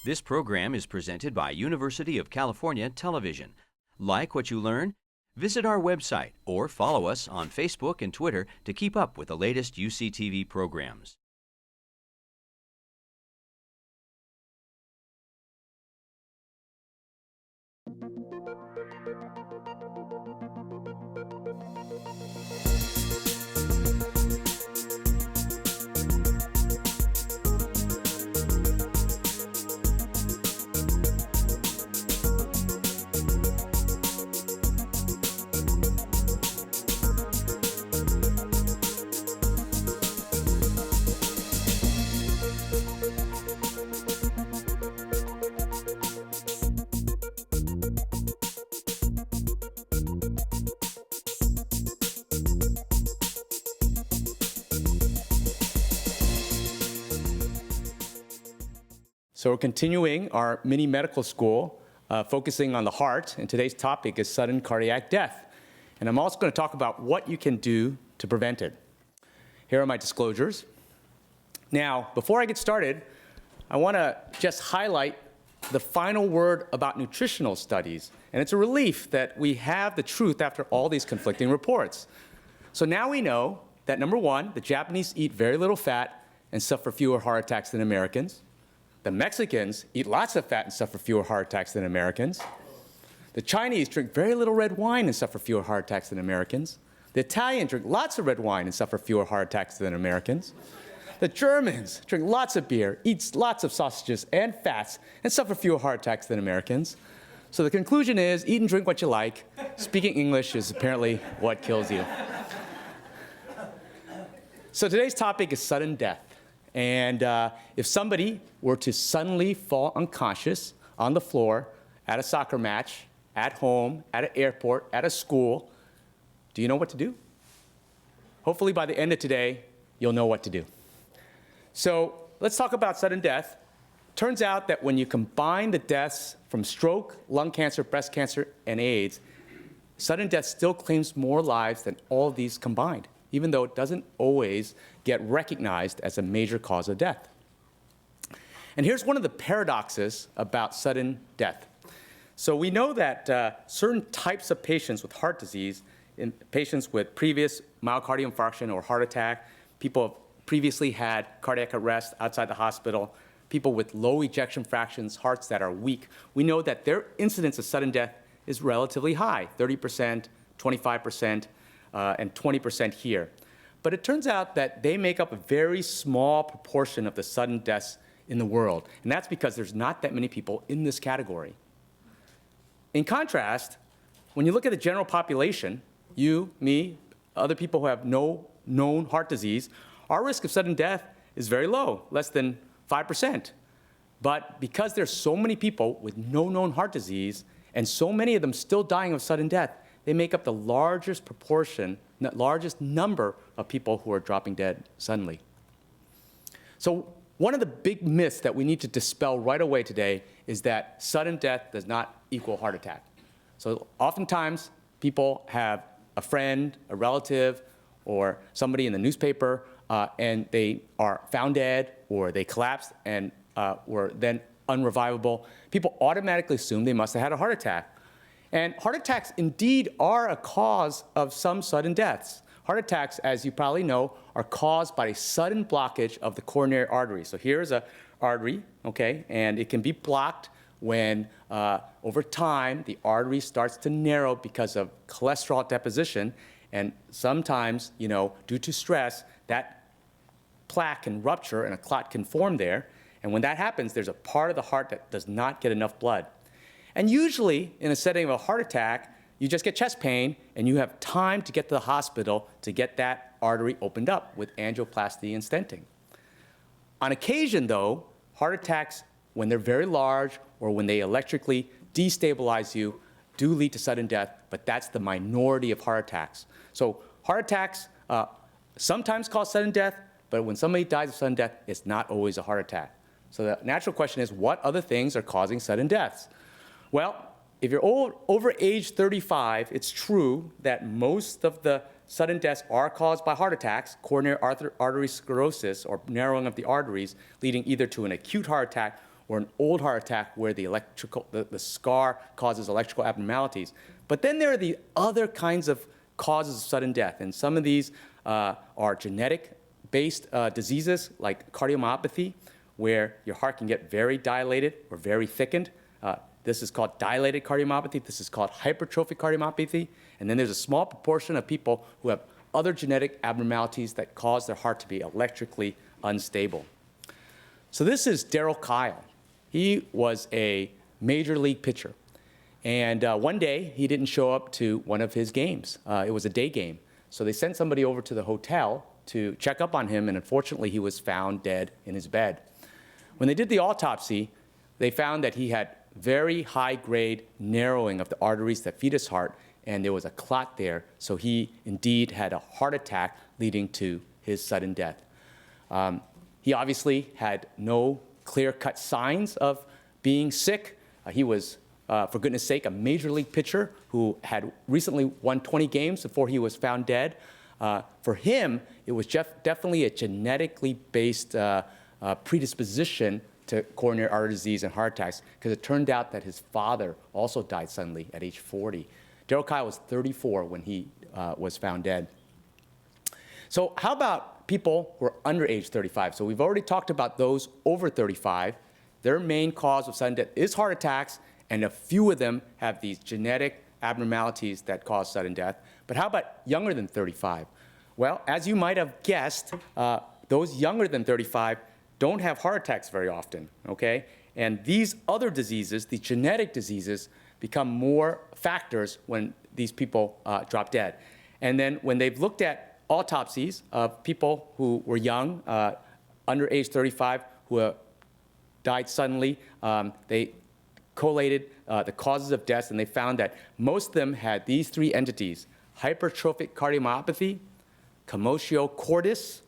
This program is presented by University of California Television. Like what you learn? Visit our website or follow us on Facebook and Twitter to keep up with the latest UCTV programs. So we're continuing our mini medical school, focusing on the heart, and today's topic is sudden cardiac death. And I'm also going to talk about what you can do to prevent it. Here are my disclosures. Now, before I get started, I want to just highlight the final word about nutritional studies. And it's a relief that we have the truth after all these conflicting reports. So now we know that, number one, the Japanese eat very little fat and suffer fewer heart attacks than Americans. The Mexicans eat lots of fat and suffer fewer heart attacks than Americans. The Chinese drink very little red wine and suffer fewer heart attacks than Americans. The Italians drink lots of red wine and suffer fewer heart attacks than Americans. The Germans drink lots of beer, eat lots of sausages and fats, and suffer fewer heart attacks than Americans. So the conclusion is, eat and drink what you like. Speaking English is apparently what kills you. So today's topic is sudden death. And if somebody were to suddenly fall unconscious on the floor at a soccer match, at home, at an airport, at a school, do you know what to do? Hopefully by the end of today, you'll know what to do. So let's talk about sudden death. Turns out that when you combine the deaths from stroke, lung cancer, breast cancer, and AIDS, sudden death still claims more lives than all of these combined, even though it doesn't always get recognized as a major cause of death. And here's one of the paradoxes about sudden death. So we know that certain types of patients with heart disease, patients with previous myocardial infarction or heart attack, people have previously had cardiac arrest outside the hospital, people with low ejection fractions, hearts that are weak, we know that their incidence of sudden death is relatively high, 30%, 25%, and 20% here. But it turns out that they make up a very small proportion of the sudden deaths in the world. And that's because there's not that many people in this category. In contrast, when you look at the general population, you, me, other people who have no known heart disease, our risk of sudden death is very low, less than 5%. But because there's so many people with no known heart disease, and so many of them still dying of sudden death, they make up the largest proportion, the largest number of people who are dropping dead suddenly. So one of the big myths that we need to dispel right away today is that sudden death does not equal heart attack. So oftentimes people have a friend, a relative, or somebody in the newspaper, and they are found dead, or they collapsed and were then unrevivable. People automatically assume they must have had a heart attack. And heart attacks indeed are a cause of some sudden deaths. Heart attacks, as you probably know, are caused by a sudden blockage of the coronary artery. So here's an artery, okay, and it can be blocked when over time the artery starts to narrow because of cholesterol deposition, and sometimes, due to stress, that plaque can rupture and a clot can form there. And when that happens, there's a part of the heart that does not get enough blood. And usually, in a setting of a heart attack, you just get chest pain, and you have time to get to the hospital to get that artery opened up with angioplasty and stenting. On occasion, though, heart attacks, when they're very large or when they electrically destabilize you, do lead to sudden death, but that's the minority of heart attacks. So heart attacks sometimes cause sudden death, but when somebody dies of sudden death, it's not always a heart attack. So the natural question is, what other things are causing sudden deaths? Well, if you're over age 35, it's true that most of the sudden deaths are caused by heart attacks, coronary artery sclerosis, or narrowing of the arteries, leading either to an acute heart attack or an old heart attack where the scar causes electrical abnormalities. But then there are the other kinds of causes of sudden death, and some of these are genetic-based diseases like cardiomyopathy, where your heart can get very dilated or very thickened. This is called dilated cardiomyopathy. This is called hypertrophic cardiomyopathy. And then there's a small proportion of people who have other genetic abnormalities that cause their heart to be electrically unstable. So this is Darryl Kyle. He was a major league pitcher. And one day, he didn't show up to one of his games. It was a day game. So they sent somebody over to the hotel to check up on him, and unfortunately, he was found dead in his bed. When they did the autopsy, they found that he had very high-grade narrowing of the arteries that feed his heart, and there was a clot there, so he indeed had a heart attack leading to his sudden death. He obviously had no clear-cut signs of being sick. He was, for goodness sake, a major league pitcher who had recently won 20 games before he was found dead. For him, it was definitely a genetically based predisposition to coronary artery disease and heart attacks, because it turned out that his father also died suddenly at age 40. Darryl Kyle was 34 when he was found dead. So how about people who are under age 35? So we've already talked about those over 35. Their main cause of sudden death is heart attacks, and a few of them have these genetic abnormalities that cause sudden death. But how about younger than 35? Well, as you might have guessed, those younger than 35 don't have heart attacks very often, okay? And these other diseases, the genetic diseases, become more factors when these people drop dead. And then when they've looked at autopsies of people who were young, under age 35, who died suddenly, they collated the causes of death, and they found that most of them had these three entities: hypertrophic cardiomyopathy, Commotio cordis,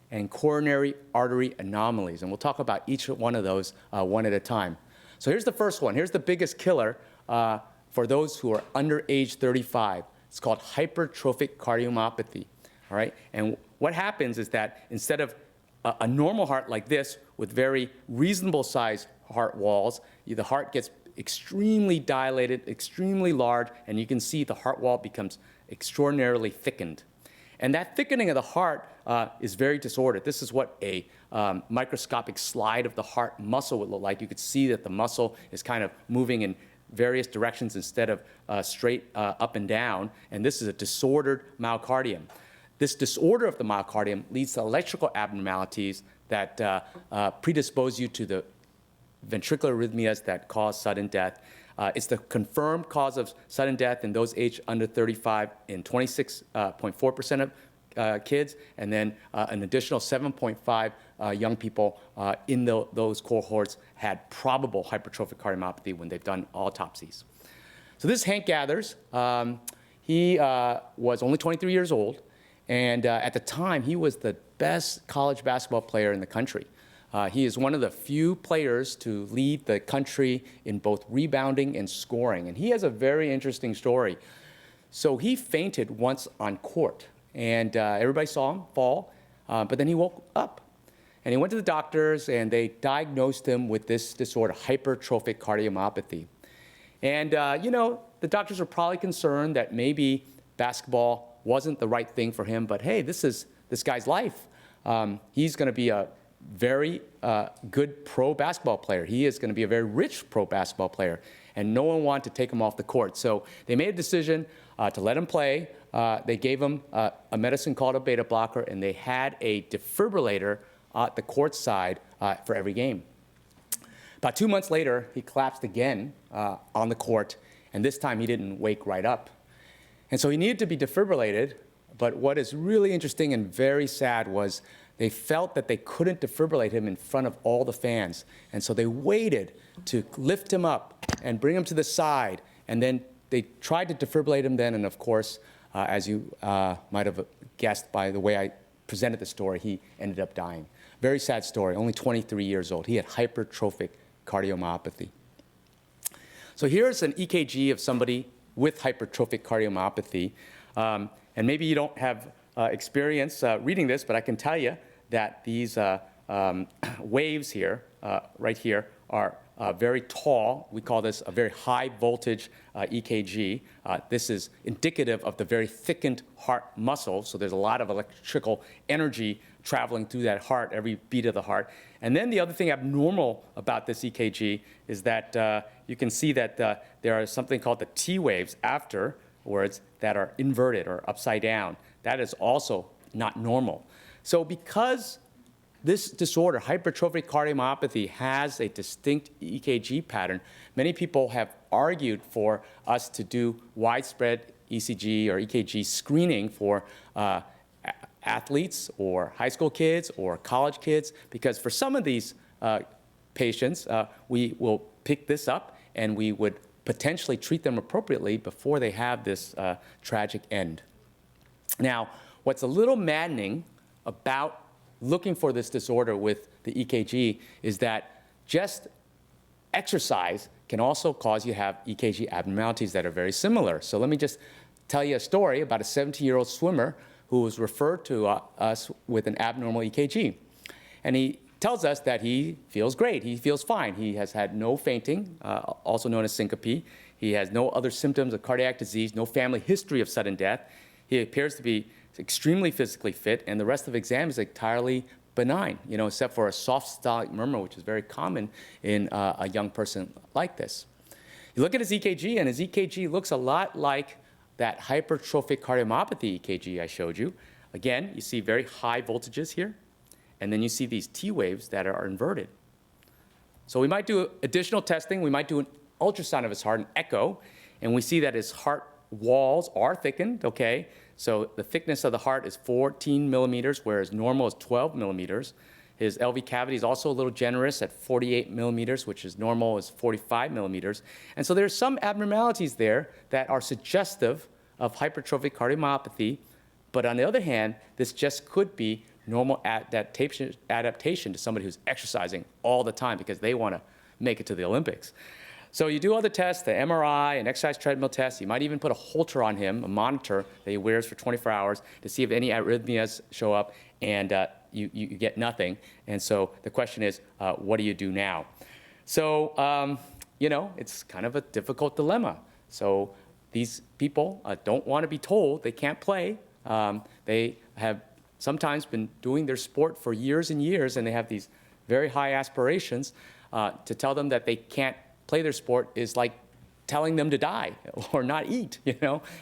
and coronary artery anomalies. And we'll talk about each one of those one at a time. So here's the first one. Here's the biggest killer for those who are under age 35. It's called hypertrophic cardiomyopathy. All right? And what happens is that instead of a normal heart like this with very reasonable sized heart walls, the heart gets extremely dilated, extremely large, and you can see the heart wall becomes extraordinarily thickened. And that thickening of the heart is very disordered. This is what a microscopic slide of the heart muscle would look like. You could see that the muscle is kind of moving in various directions instead of straight up and down. And this is a disordered myocardium. This disorder of the myocardium leads to electrical abnormalities that predispose you to the ventricular arrhythmias that cause sudden death. It's the confirmed cause of sudden death in those aged under 35 in 26.4% of kids, and then an additional 7.5 young people in those cohorts had probable hypertrophic cardiomyopathy when they've done autopsies. So this is Hank Gathers. He was only 23 years old, and at the time, he was the best college basketball player in the country. He is one of the few players to lead the country in both rebounding and scoring. And he has a very interesting story. So he fainted once on court, and everybody saw him fall, but then he woke up. And he went to the doctors, and they diagnosed him with this disorder, hypertrophic cardiomyopathy. And, you know, the doctors were probably concerned that maybe basketball wasn't the right thing for him, but hey, this is this guy's life. He's going to be a very good pro basketball player. He is going to be a very rich pro basketball player, and no one wanted to take him off the court. So they made a decision to let him play. They gave him a medicine called a beta blocker, and they had a defibrillator at the court side for every game. About 2 months later, he collapsed again on the court, and this time he didn't wake right up. And so he needed to be defibrillated, but what is really interesting and very sad was they felt that they couldn't defibrillate him in front of all the fans. And so they waited to lift him up and bring him to the side. And then they tried to defibrillate him then. And of course, as you might have guessed by the way I presented the story, he ended up dying. Very sad story, only 23 years old. He had hypertrophic cardiomyopathy. So here's an EKG of somebody with hypertrophic cardiomyopathy. And maybe you don't have experience reading this, but I can tell you that these waves here, right here, are very tall. We call this a very high voltage EKG. This is indicative of the very thickened heart muscle, so there's a lot of electrical energy traveling through that heart, every beat of the heart. And then the other thing abnormal about this EKG is that you can see that there are something called the T waves afterwards that are inverted or upside down. That is also not normal. So because this disorder, hypertrophic cardiomyopathy, has a distinct EKG pattern, many people have argued for us to do widespread ECG or EKG screening for athletes or high school kids or college kids, because for some of these patients, we will pick this up and we would potentially treat them appropriately before they have this tragic end. Now, what's a little maddening about looking for this disorder with the EKG is that just exercise can also cause you to have EKG abnormalities that are very similar. So let me just tell you a story about a 17-year-old swimmer who was referred to us with an abnormal EKG. And he tells us that he feels great, he feels fine. He has had no fainting, also known as syncope. He has no other symptoms of cardiac disease, no family history of sudden death. He appears to be extremely physically fit, and the rest of the exam is entirely benign, except for a soft systolic murmur, which is very common in a young person like this. You look at his EKG, and his EKG looks a lot like that hypertrophic cardiomyopathy EKG I showed you. Again, you see very high voltages here, and then you see these T waves that are inverted. So we might do additional testing. We might do an ultrasound of his heart, an echo, and we see that his heart walls are thickened, okay? So the thickness of the heart is 14 millimeters, whereas normal is 12 millimeters. His LV cavity is also a little generous at 48 millimeters, which is normal is 45 millimeters. And so there's some abnormalities there that are suggestive of hypertrophic cardiomyopathy. But on the other hand, this just could be normal adaptation to somebody who's exercising all the time because they want to make it to the Olympics. So you do other tests, the MRI, an exercise treadmill test. You might even put a Holter on him, a monitor that he wears for 24 hours to see if any arrhythmias show up, and you get nothing. And so the question is, what do you do now? So, it's kind of a difficult dilemma. So these people don't want to be told they can't play. They have sometimes been doing their sport for years and years, and they have these very high aspirations. To tell them that they can't play their sport is like telling them to die or not eat.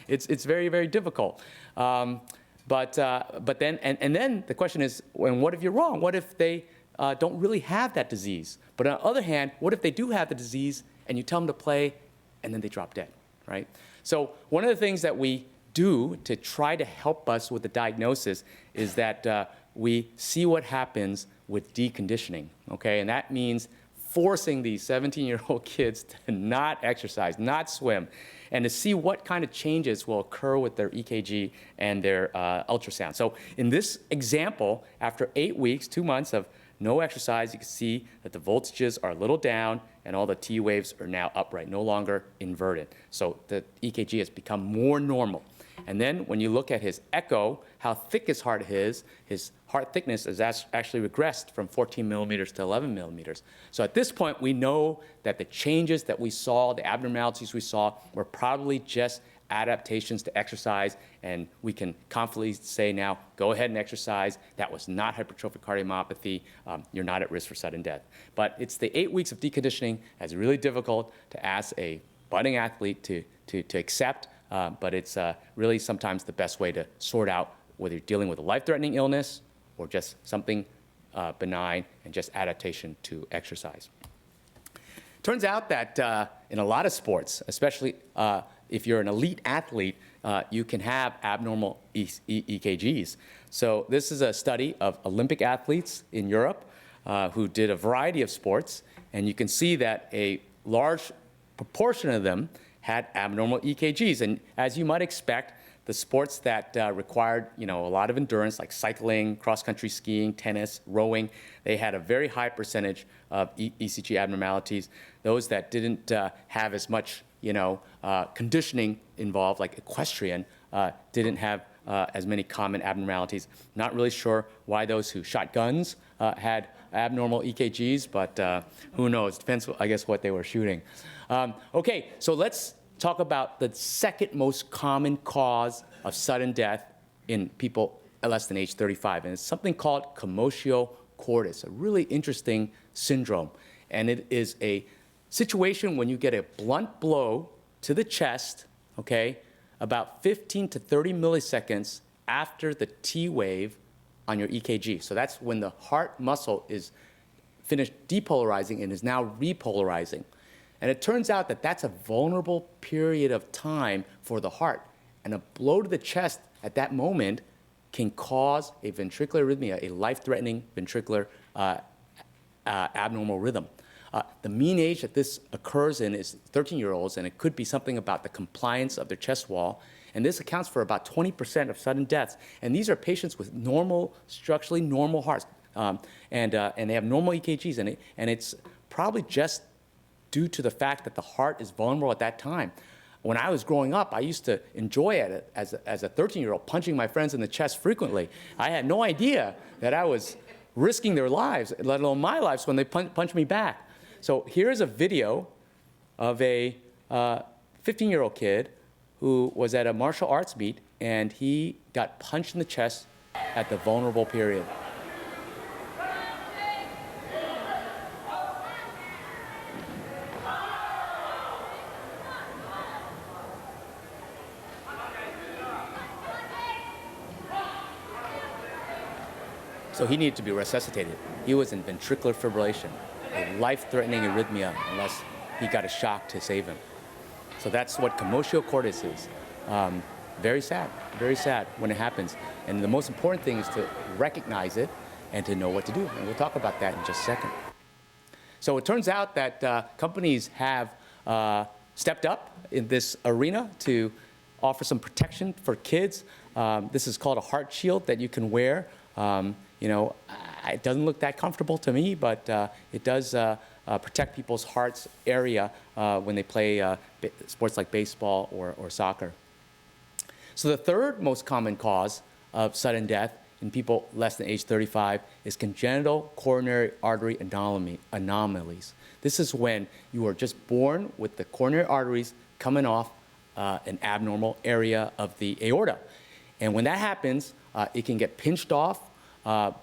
It's very, very difficult. But then the question is, and what if you're wrong? What if they don't really have that disease? But on the other hand, what if they do have the disease and you tell them to play and then they drop dead, right? So one of the things that we do to try to help us with the diagnosis is that we see what happens with deconditioning, okay? And that means forcing these 17-year-old kids to not exercise, not swim, and to see what kind of changes will occur with their EKG and their ultrasound. So in this example, after 8 weeks, 2 months of no exercise, you can see that the voltages are a little down and all the T waves are now upright, no longer inverted. So the EKG has become more normal. And then when you look at his echo, how thick his heart is, his heart thickness has actually regressed from 14 millimeters to 11 millimeters. So at this point, we know that the changes that we saw, the abnormalities we saw, were probably just adaptations to exercise, and we can confidently say now, go ahead and exercise. That was not hypertrophic cardiomyopathy. You're not at risk for sudden death. But it's the 8 weeks of deconditioning that's really difficult to ask a budding athlete to accept. But it's really sometimes the best way to sort out whether you're dealing with a life-threatening illness or just something benign and just adaptation to exercise. Turns out that in a lot of sports, especially if you're an elite athlete, you can have abnormal EKGs. So this is a study of Olympic athletes in Europe who did a variety of sports, and you can see that a large proportion of them had abnormal EKGs. And as you might expect, the sports that required a lot of endurance, like cycling, cross-country skiing, tennis, rowing, they had a very high percentage of ECG abnormalities. Those that didn't have as much conditioning involved, like equestrian, didn't have as many common abnormalities. Not really sure why those who shot guns had abnormal EKGs, but who knows? Depends, I guess, what they were shooting. Okay, so let's talk about the second most common cause of sudden death in people less than age 35, and it's something called Commotio cordis, a really interesting syndrome. And it is a situation when you get a blunt blow to the chest, okay, about 15 to 30 milliseconds after the T wave on your EKG. So that's when the heart muscle is finished depolarizing and is now repolarizing. And it turns out that that's a vulnerable period of time for the heart. And a blow to the chest at that moment can cause a ventricular arrhythmia, a life-threatening ventricular abnormal rhythm. The mean age that this occurs in is 13-year-olds, and it could be something about the compliance of their chest wall. And this accounts for about 20% of sudden deaths. And these are patients with normal, structurally normal hearts, and they have normal EKGs, and it's probably just due to the fact that the heart is vulnerable at that time. When I was growing up, I used to enjoy it as a 13-year-old, punching my friends in the chest frequently. I had no idea that I was risking their lives, let alone my lives, when they punched me back. So here's a video of a 15-year-old kid who was at a martial arts meet, and he got punched in the chest at the vulnerable period. So he needed to be resuscitated. He was in ventricular fibrillation, a life-threatening arrhythmia unless he got a shock to save him. So that's what Commotio cordis is. Very sad when it happens. And the most important thing is to recognize it and to know what to do. And we'll talk about that in just a second. So it turns out that companies have stepped up in this arena to offer some protection for kids. This is called a heart shield that you can wear. You know, it doesn't look that comfortable to me, but it does protect people's hearts area when they play sports like baseball or soccer. So the third most common cause of sudden death in people less than age 35 is congenital coronary artery anomalies. This is when you are just born with the coronary arteries coming off an abnormal area of the aorta. And when that happens, it can get pinched off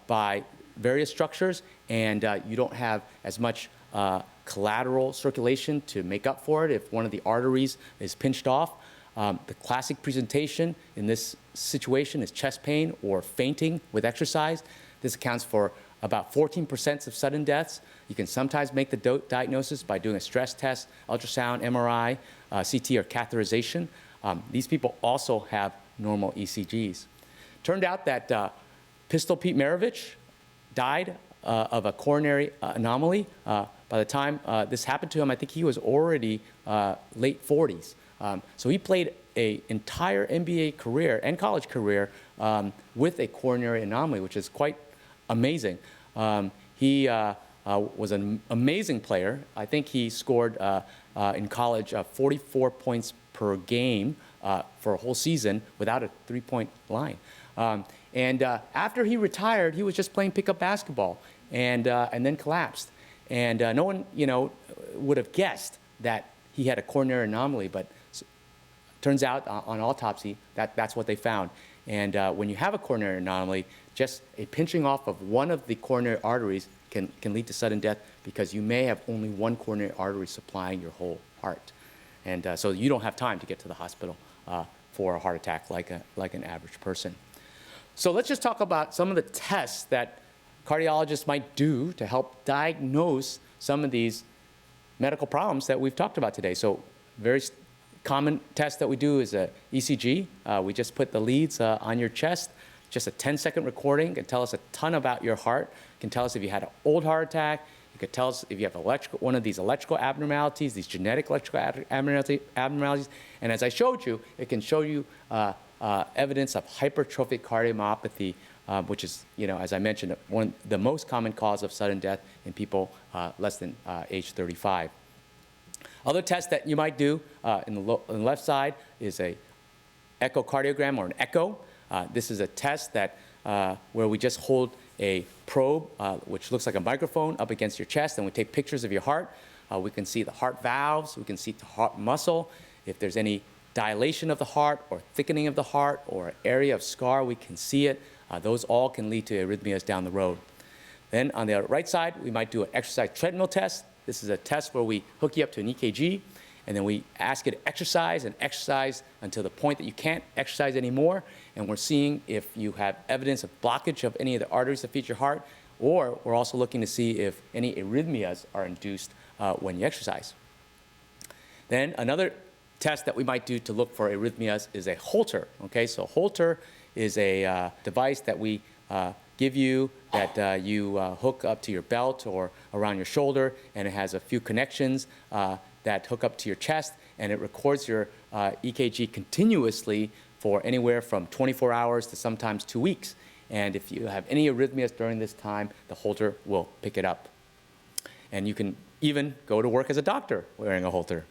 by various structures, and you don't have as much collateral circulation to make up for it if one of the arteries is pinched off. The classic presentation in this situation is chest pain or fainting with exercise. This accounts for about 14% of sudden deaths. You can sometimes make the diagnosis by doing a stress test, ultrasound, MRI, CT, or catheterization. These people also have normal ECGs. Turned out that Pistol Pete Maravich died of a coronary anomaly. By the time this happened to him, I think he was already late 40s. So he played an entire NBA career and college career with a coronary anomaly, which is quite amazing. He was an amazing player. I think he scored in college 44 points per game for a whole season without a three-point line. And after he retired, he was just playing pickup basketball and then collapsed. And no one, would have guessed that he had a coronary anomaly, but turns out on autopsy that's what they found. And when you have a coronary anomaly, just a pinching off of one of the coronary arteries can lead to sudden death because you may have only one coronary artery supplying your whole heart. And so you don't have time to get to the hospital for a heart attack like an average person. So let's just talk about some of the tests that cardiologists might do to help diagnose some of these medical problems that we've talked about today. So very common test that we do is a ECG. We just put the leads on your chest. Just a 10-second recording can tell us a ton about your heart. It can tell us if you had an old heart attack. It could tell us if you have one of these electrical abnormalities, these genetic electrical abnormalities. And as I showed you, it can show you evidence of hypertrophic cardiomyopathy, which is, as I mentioned, the most common cause of sudden death in people less than age 35. Other tests that you might do on the left side is a echocardiogram or an echo. This is a test that where we just hold a probe, which looks like a microphone, up against your chest, and we take pictures of your heart. We can see the heart valves, we can see the heart muscle. If there's any dilation of the heart or thickening of the heart or an area of scar, we can see it. Those all can lead to arrhythmias down the road. Then on the right side, we might do an exercise treadmill test. This is a test where we hook you up to an EKG, and then we ask you to exercise and exercise until the point that you can't exercise anymore. And we're seeing if you have evidence of blockage of any of the arteries that feed your heart, or we're also looking to see if any arrhythmias are induced when you exercise. Then another test that we might do to look for arrhythmias is a Holter. Okay, so Holter is a device that we give you that you hook up to your belt or around your shoulder, and it has a few connections that hook up to your chest, and it records your EKG continuously for anywhere from 24 hours to sometimes 2 weeks. And if you have any arrhythmias during this time, the Holter will pick it up. And you can even go to work as a doctor wearing a Holter.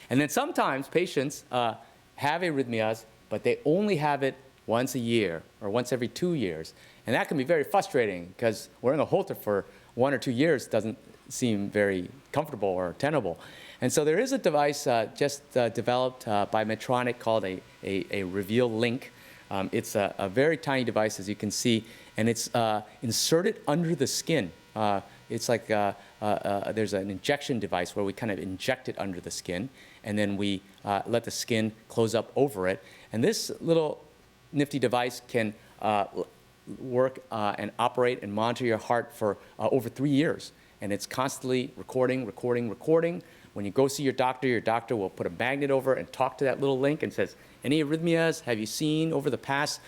And then sometimes patients have arrhythmias, but they only have it once a year or once every 2 years. And that can be very frustrating because wearing a Holter for 1 or 2 years doesn't seem very comfortable or tenable. And so there is a device just developed by Medtronic called a Reveal Link. It's a very tiny device, as you can see, and it's inserted under the skin. It's like there's an injection device where we kind of inject it under the skin, and then we let the skin close up over it. And this little nifty device can work and operate and monitor your heart for over 3 years. And it's constantly recording. When you go see your doctor will put a magnet over and talk to that little link and says, any arrhythmias have you seen over the past,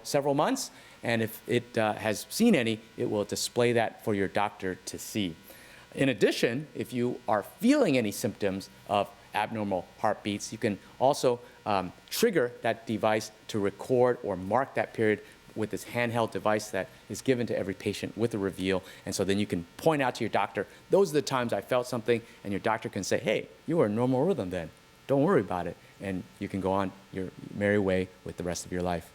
several months? And if it has seen any, it will display that for your doctor to see. In addition, if you are feeling any symptoms of abnormal heartbeats, you can also trigger that device to record or mark that period with this handheld device that is given to every patient with a Reveal. And so then you can point out to your doctor, those are the times I felt something, and your doctor can say, hey, you are in normal rhythm then. Don't worry about it. And you can go on your merry way with the rest of your life.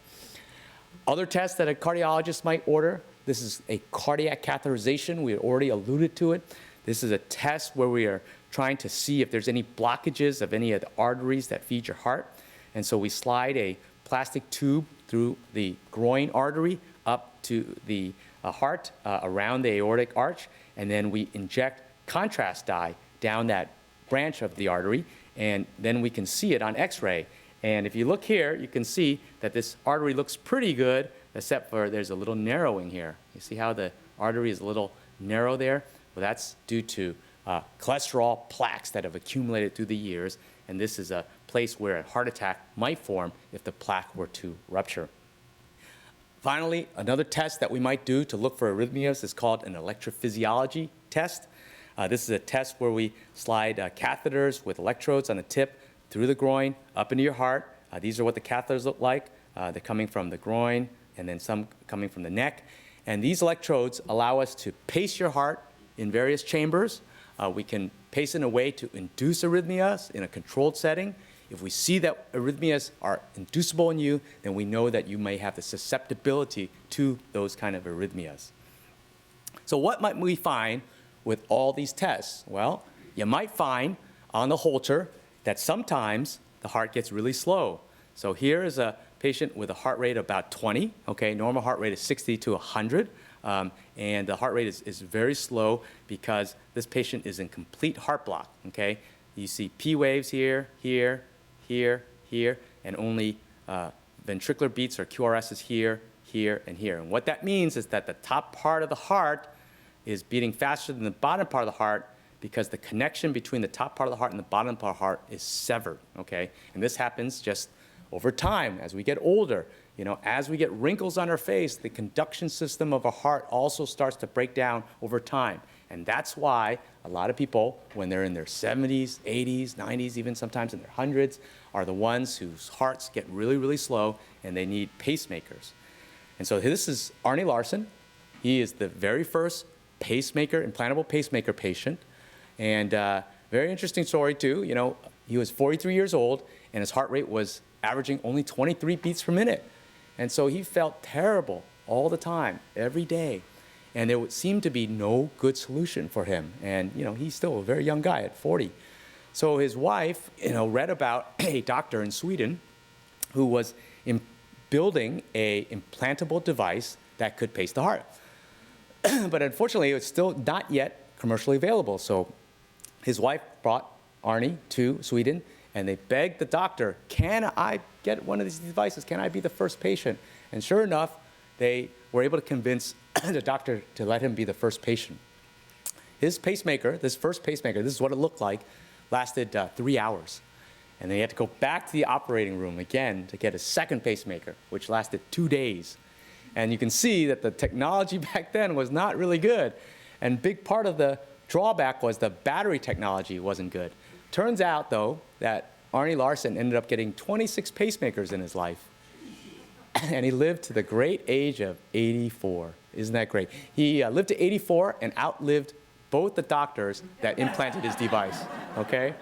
Other tests that a cardiologist might order, this is a cardiac catheterization. We had already alluded to it. This is a test where we are trying to see if there's any blockages of any of the arteries that feed your heart. And so we slide a plastic tube through the groin artery up to the heart around the aortic arch, and then we inject contrast dye down that branch of the artery, and then we can see it on X-ray. And if you look here, you can see that this artery looks pretty good, except for there's a little narrowing here. You see how the artery is a little narrow there? Well, that's due to cholesterol plaques that have accumulated through the years, and this is a place where a heart attack might form if the plaque were to rupture. Finally, another test that we might do to look for arrhythmias is called an electrophysiology test. This is a test where we slide catheters with electrodes on the tip through the groin up into your heart. These are what the catheters look like. They're coming from the groin and then some coming from the neck. And these electrodes allow us to pace your heart in various chambers. We can pace in a way to induce arrhythmias in a controlled setting. If we see that arrhythmias are inducible in you, then we know that you may have the susceptibility to those kind of arrhythmias. So what might we find with all these tests? Well, you might find on the Holter that sometimes the heart gets really slow. So here is a patient with a heart rate of about 20. Okay, normal heart rate is 60 to 100. And the heart rate is very slow because this patient is in complete heart block. Okay, you see P waves here, here, and only ventricular beats or QRSs here, here, and here. And what that means is that the top part of the heart is beating faster than the bottom part of the heart because the connection between the top part of the heart and the bottom part of the heart is severed. Okay, and this happens just over time as we get older. As we get wrinkles on our face, the conduction system of our heart also starts to break down over time. And that's why a lot of people, when they're in their 70s, 80s, 90s, even sometimes in their hundreds, are the ones whose hearts get really, really slow and they need pacemakers. And so this is Arne Larsen. He is the very first pacemaker, implantable pacemaker patient. And very interesting story too. He was 43 years old and his heart rate was averaging only 23 beats per minute. And so he felt terrible all the time, every day. And there would seem to be no good solution for him. And, he's still a very young guy at 40. So his wife, read about a doctor in Sweden who was building a implantable device that could pace the heart. But unfortunately, it was still not yet commercially available. So his wife brought Arnie to Sweden, and they begged the doctor, can I get one of these devices? Can I be the first patient? And sure enough, they were able to convince the doctor to let him be the first patient. His pacemaker, this first pacemaker, this is what it looked like, lasted 3 hours. And then he had to go back to the operating room again to get a second pacemaker, which lasted 2 days. And you can see that the technology back then was not really good. And big part of the drawback was the battery technology wasn't good. Turns out, though, that Arnie Larson ended up getting 26 pacemakers in his life. And he lived to the great age of 84. Isn't that great? He lived to 84 and outlived both the doctors that implanted his device, okay?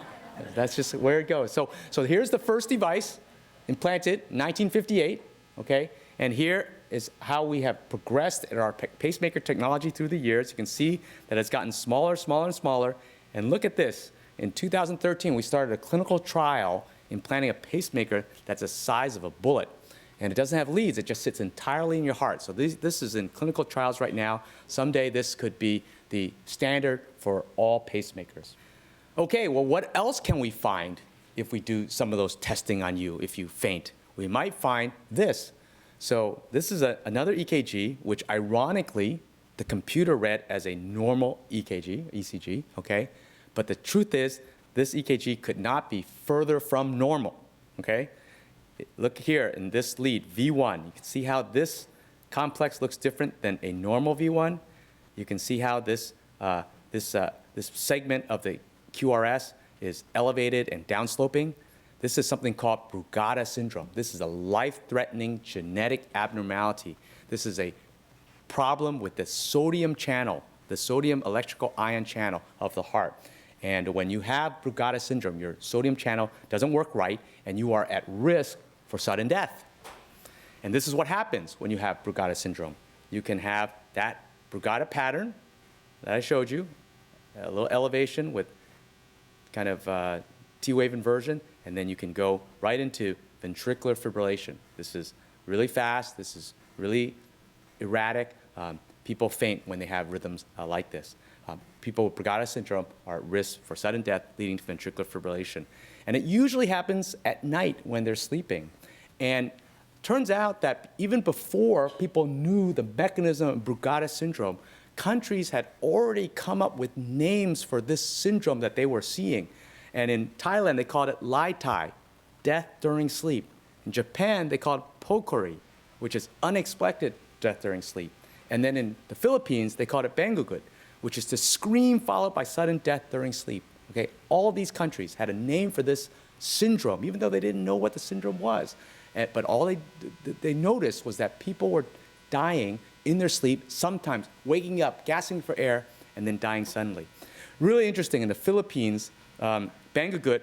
That's just where it goes. So here's the first device, implanted 1958, okay? And here is how we have progressed in our pacemaker technology through the years. You can see that it's gotten smaller, smaller, and smaller. And look at this. In 2013, we started a clinical trial implanting a pacemaker that's the size of a bullet. And it doesn't have leads, it just sits entirely in your heart. So this is in clinical trials right now. Someday this could be the standard for all pacemakers. Okay, well, what else can we find if we do some of those testing on you if you faint? We might find this. So this is another EKG, which ironically, the computer read as a normal ECG, okay? But the truth is, this EKG could not be further from normal, okay? Look here in this lead, V1. You can see how this complex looks different than a normal V1. You can see how this segment of the QRS is elevated and downsloping. This is something called Brugada syndrome. This is a life-threatening genetic abnormality. This is a problem with the sodium channel, the sodium electrical ion channel of the heart. And when you have Brugada syndrome, your sodium channel doesn't work right, and you are at risk for sudden death. And this is what happens when you have Brugada syndrome. You can have that Brugada pattern that I showed you, a little elevation with kind of T-wave inversion, and then you can go right into ventricular fibrillation. This is really fast. This is really erratic. People faint when they have rhythms like this. People with Brugada syndrome are at risk for sudden death leading to ventricular fibrillation. And it usually happens at night when they're sleeping. And turns out that even before people knew the mechanism of Brugada syndrome, countries had already come up with names for this syndrome that they were seeing. And in Thailand, they called it lai thai, death during sleep. In Japan, they called it pokori, which is unexpected death during sleep. And then in the Philippines, they called it bangugut, which is to scream followed by sudden death during sleep. Okay? All these countries had a name for this syndrome, even though they didn't know what the syndrome was. But all they noticed was that people were dying in their sleep, sometimes waking up, gasping for air, and then dying suddenly. Really interesting, in the Philippines, bangugut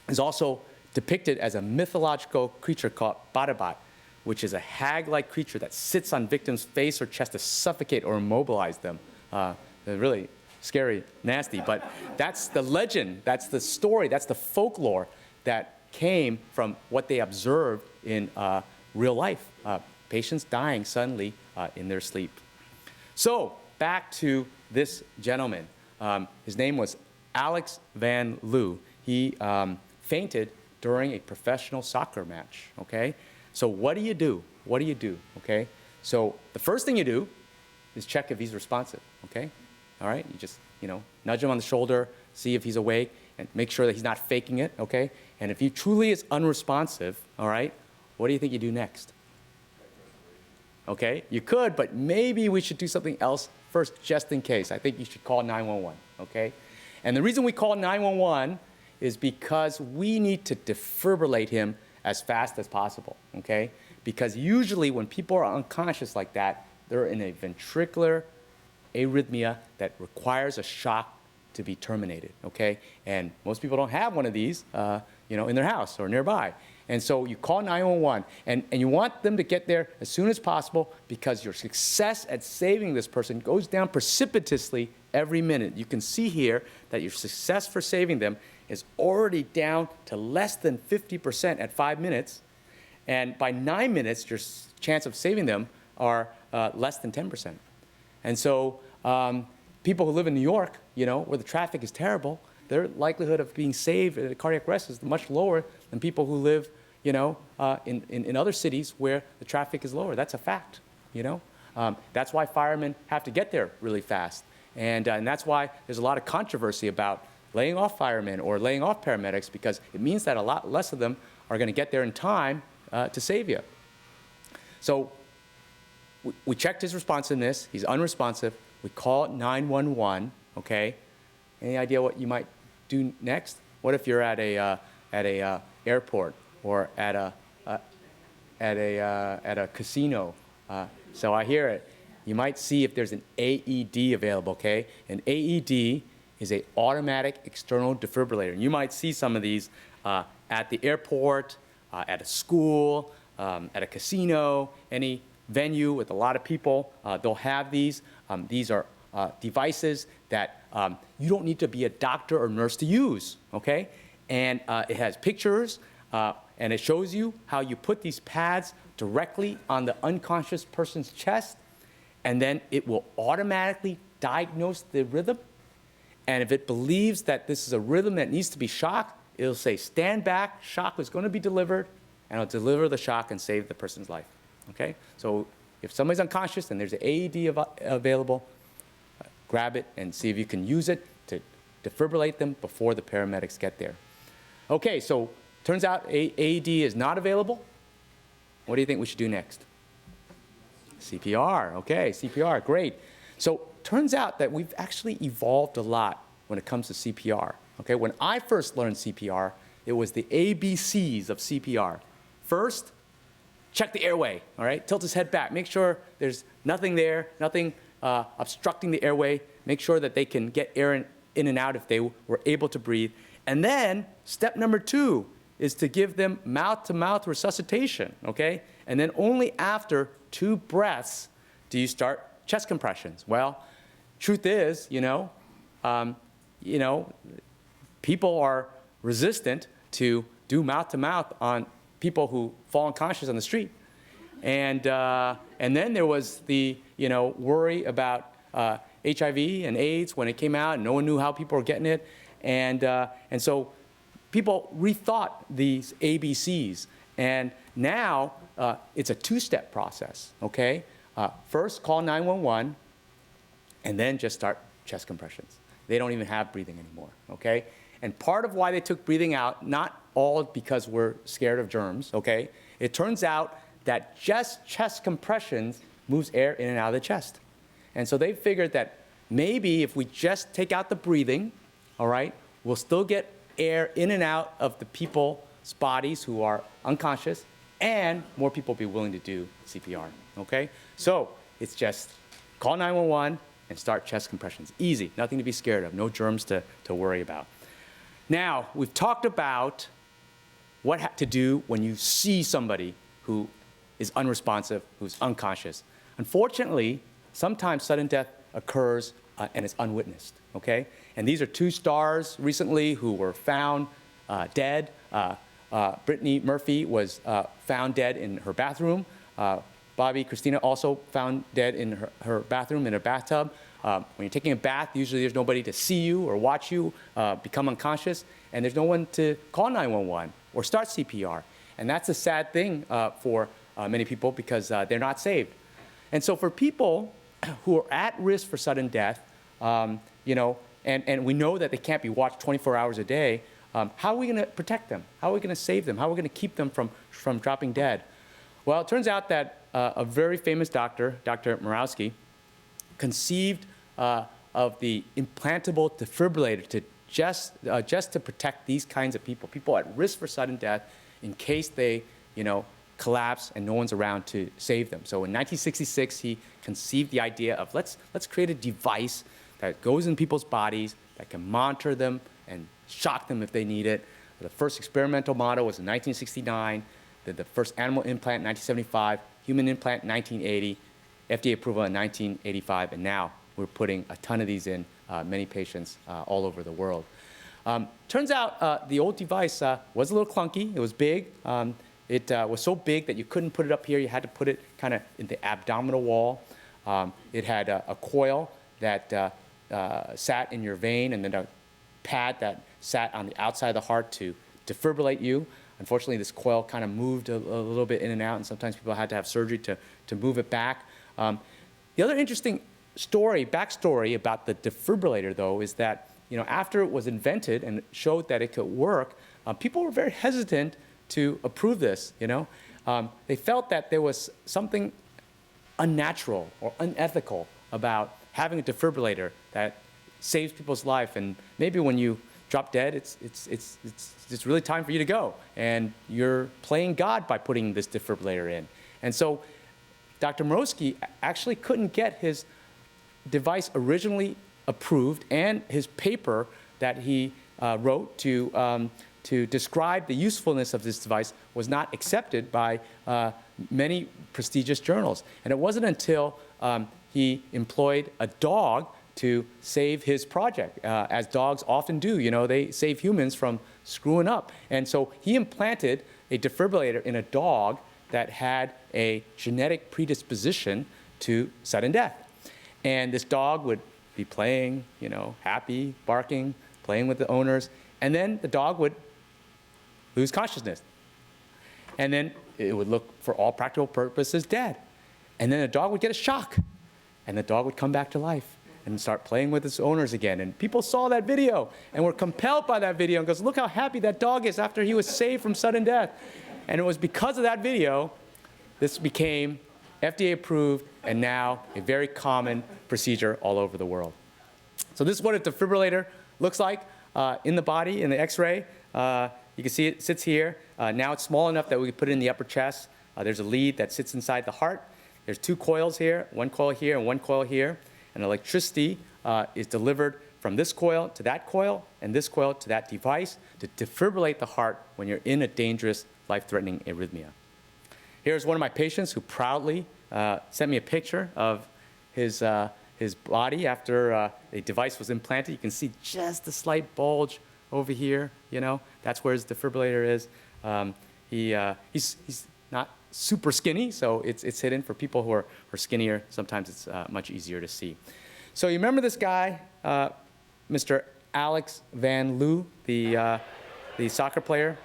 is also depicted as a mythological creature called batabat, which is a hag-like creature that sits on victims' face or chest to suffocate or immobilize them. They're really scary, nasty, but that's the legend, that's the story, that's the folklore that came from what they observed in real life, patients dying suddenly in their sleep. So back to this gentleman. His name was Alex Van Loo. He fainted during a professional soccer match, okay? So what do you do? What do you do, okay? So the first thing you do is check if he's responsive, okay? All right, you just, nudge him on the shoulder, see if he's awake, and make sure that he's not faking it, okay? And if he truly is unresponsive, all right, what do you think you do next? Okay, you could, but maybe we should do something else first, just in case. I think you should call 911, okay? And the reason we call 911 is because we need to defibrillate him as fast as possible, okay? Because usually when people are unconscious like that, they're in a ventricular arrhythmia that requires a shock to be terminated, okay? And most people don't have one of these, in their house or nearby. And so you call 911, and you want them to get there as soon as possible because your success at saving this person goes down precipitously every minute. You can see here that your success for saving them is already down to less than 50% at 5 minutes. And by 9 minutes, your chance of saving them are less than 10%. And so people who live in New York, where the traffic is terrible, their likelihood of being saved at a cardiac arrest is much lower than people who live in other cities where the traffic is lower. That's a fact, That's why firemen have to get there really fast. And that's why there's a lot of controversy about laying off firemen or laying off paramedics, because it means that a lot less of them are going to get there in time to save you. So we checked his responsiveness. He's unresponsive. We call 911, okay? Any idea what you might do next? What if you're at a airport or at a casino? So I hear it. You might see if there's an AED available, okay? An AED is an automatic external defibrillator. And you might see some of these at the airport, at a school, at a casino, any venue with a lot of people. They'll have these. These are devices that you don't need to be a doctor or nurse to use, okay? And it has pictures, and it shows you how you put these pads directly on the unconscious person's chest, and then it will automatically diagnose the rhythm. And if it believes that this is a rhythm that needs to be shocked, it'll say, stand back, shock is going to be delivered, and it'll deliver the shock and save the person's life, okay? So if somebody's unconscious and there's an AED available, grab it and see if you can use it to defibrillate them before the paramedics get there. Okay, so turns out AED is not available. What do you think we should do next? CPR, okay, CPR, great. So turns out that we've actually evolved a lot when it comes to CPR, okay? When I first learned CPR, it was the ABCs of CPR. First, check the airway, all right? Tilt his head back. Make sure there's nothing there, nothing obstructing the airway. Make sure that they can get air in and out if they were able to breathe. And then step number 2 is to give them mouth-to-mouth resuscitation, okay? And then only after 2 breaths do you start chest compressions. Well, truth is, people are resistant to do mouth-to-mouth on people who fall unconscious on the street. And then there was the worry about HIV and AIDS when it came out, and no one knew how people were getting it. And so people rethought these ABCs. And now it's a 2-step process, okay? First, call 911, and then just start chest compressions. They don't even have breathing anymore, okay? And part of why they took breathing out, not all because we're scared of germs, okay? It turns out that just chest compressions moves air in and out of the chest. And so they figured that maybe if we just take out the breathing, all right, we'll still get air in and out of the people's bodies who are unconscious, and more people will be willing to do CPR, okay? So it's just call 911 and start chest compressions. Easy, nothing to be scared of, no germs to worry about. Now, we've talked about what to do when you see somebody who is unresponsive, who's unconscious. Unfortunately, sometimes sudden death occurs and it's unwitnessed, okay? And these are 2 stars recently who were found dead. Brittany Murphy was found dead in her bathroom. Bobby Christina also found dead in her bathroom, in a bathtub. When you're taking a bath, usually there's nobody to see you or watch you become unconscious, and there's no one to call 911 or start CPR. And that's a sad thing for many people because they're not saved. And so for people who are at risk for sudden death, and we know that they can't be watched 24 hours a day, how are we going to protect them? How are we going to save them? How are we going to keep them from dropping dead? Well, it turns out that a very famous doctor, Dr. Morawski, conceived of the implantable defibrillator to just to protect these kinds of people at risk for sudden death in case they, collapse and no one's around to save them. So in 1966, he conceived the idea of let's create a device that goes in people's bodies that can monitor them and shock them if they need it. The first experimental model was in 1969, the first animal implant in 1975, human implant in 1980, FDA approval in 1985, and now we're putting a ton of these in many patients all over the world. Turns out the old device was a little clunky. It was big. It was so big that you couldn't put it up here. You had to put it kind of in the abdominal wall. It had a coil that sat in your vein, and then a pad that sat on the outside of the heart to defibrillate you. Unfortunately, this coil kind of moved a little bit in and out, and sometimes people had to have surgery to move it back. The other interesting backstory about the defibrillator, though, is that after it was invented and showed that it could work, people were very hesitant to approve this. They felt that there was something unnatural or unethical about having a defibrillator that saves people's life, and maybe when you drop dead, it's really time for you to go, and you're playing God by putting this defibrillator in. And so Dr. Morosky actually couldn't get his device originally approved, and his paper that he wrote to describe the usefulness of this device was not accepted by many prestigious journals. And it wasn't until he employed a dog to save his project, as dogs often do. They save humans from screwing up. And so he implanted a defibrillator in a dog that had a genetic predisposition to sudden death. And this dog would be playing, happy, barking, playing with the owners, and then the dog would lose consciousness. And then it would look, for all practical purposes, dead. And then the dog would get a shock, and the dog would come back to life and start playing with its owners again. And people saw that video and were compelled by that video and goes, look how happy that dog is after he was saved from sudden death. And it was because of that video, this became FDA approved and now a very common procedure all over the world. So this is what a defibrillator looks like in the body, in the X-ray. You can see it sits here. Now it's small enough that we can put it in the upper chest. There's a lead that sits inside the heart. There's two coils here, one coil here and one coil here. And electricity is delivered from this coil to that coil and this coil to that device to defibrillate the heart when you're in a dangerous, life-threatening arrhythmia. Here's one of my patients who proudly sent me a picture of his body after a device was implanted. You can see just a slight bulge over here. That's where his defibrillator is. He's not super skinny, so it's hidden. For people who are skinnier, sometimes it's much easier to see. So you remember this guy, Mr. Alex Van Loo, the soccer player?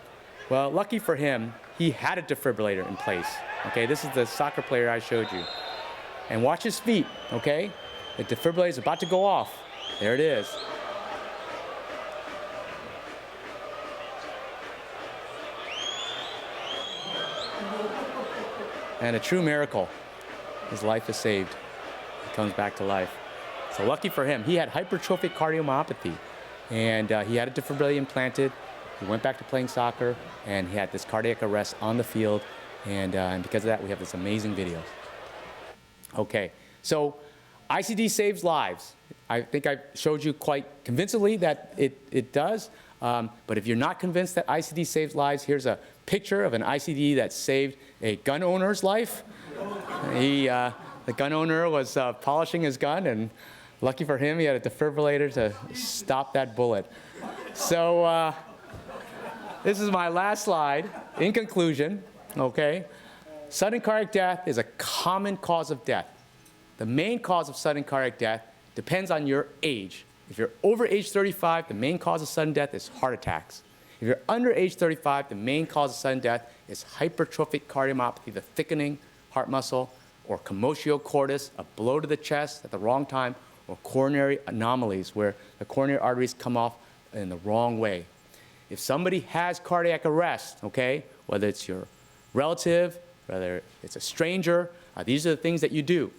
Well, lucky for him, he had a defibrillator in place. Okay, this is the soccer player I showed you. And watch his feet, okay? The defibrillator is about to go off. There it is. And a true miracle. His life is saved. He comes back to life. So lucky for him, he had hypertrophic cardiomyopathy. And he had a defibrillator implanted. He went back to playing soccer, and he had this cardiac arrest on the field. And because of that, we have this amazing video. Okay, so ICD saves lives. I think I showed you quite convincingly that it does. But if you're not convinced that ICD saves lives, here's a picture of an ICD that saved a gun owner's life. The gun owner was polishing his gun, and lucky for him, he had a defibrillator to stop that bullet. So this is my last slide. In conclusion, okay, sudden cardiac death is a common cause of death. The main cause of sudden cardiac death depends on your age. If you're over age 35, the main cause of sudden death is heart attacks. If you're under age 35, the main cause of sudden death is hypertrophic cardiomyopathy, the thickening heart muscle, or Commotio cordis, a blow to the chest at the wrong time, or coronary anomalies, where the coronary arteries come off in the wrong way. If somebody has cardiac arrest, okay, whether it's your relative, whether it's a stranger, these are the things that you do.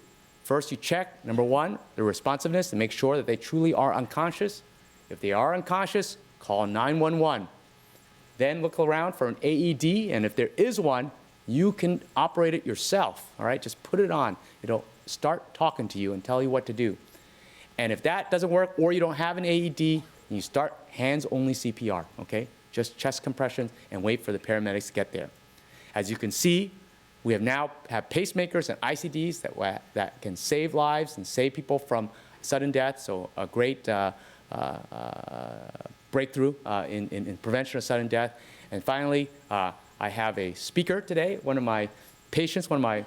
First, you check, number one, their responsiveness to make sure that they truly are unconscious. If they are unconscious, call 911. Then look around for an AED, and if there is one, you can operate it yourself, all right? Just put it on. It'll start talking to you and tell you what to do. And if that doesn't work, or you don't have an AED, you start hands-only CPR, okay? just chest compressions, and wait for the paramedics to get there. As you can see, we have now pacemakers and ICDs that can save lives and save people from sudden death, so a great breakthrough in prevention of sudden death. And finally, I have a speaker today, one of my patients, one of my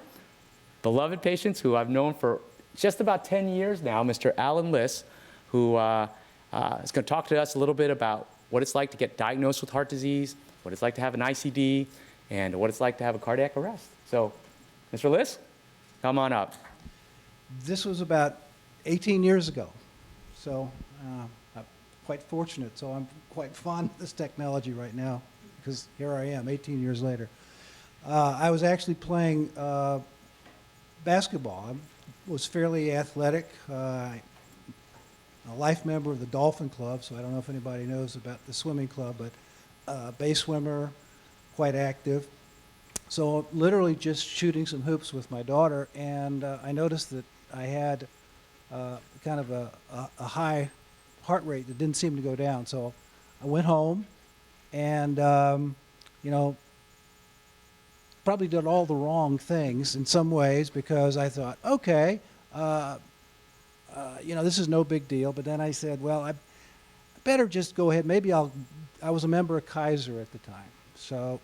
beloved patients who I've known for just about 10 years now, Mr. Alan Liss, who is going to talk to us a little bit about what it's like to get diagnosed with heart disease, what it's like to have an ICD, and what it's like to have a cardiac arrest. So, Mr. Liss, come on up. This was about 18 years ago, so I'm quite fortunate. So I'm quite fond of this technology right now, because here I am, 18 years later. I was actually playing basketball. I was fairly athletic. A life member of the Dolphin Club, so I don't know if anybody knows about the swimming club, but bay swimmer, quite active. So literally just shooting some hoops with my daughter, and I noticed that I had kind of a high heart rate that didn't seem to go down. So I went home and, you know, probably did all the wrong things in some ways, because I thought, okay, you know, this is no big deal. But then I said, well, I better just go ahead. Maybe I was a member of Kaiser at the time. So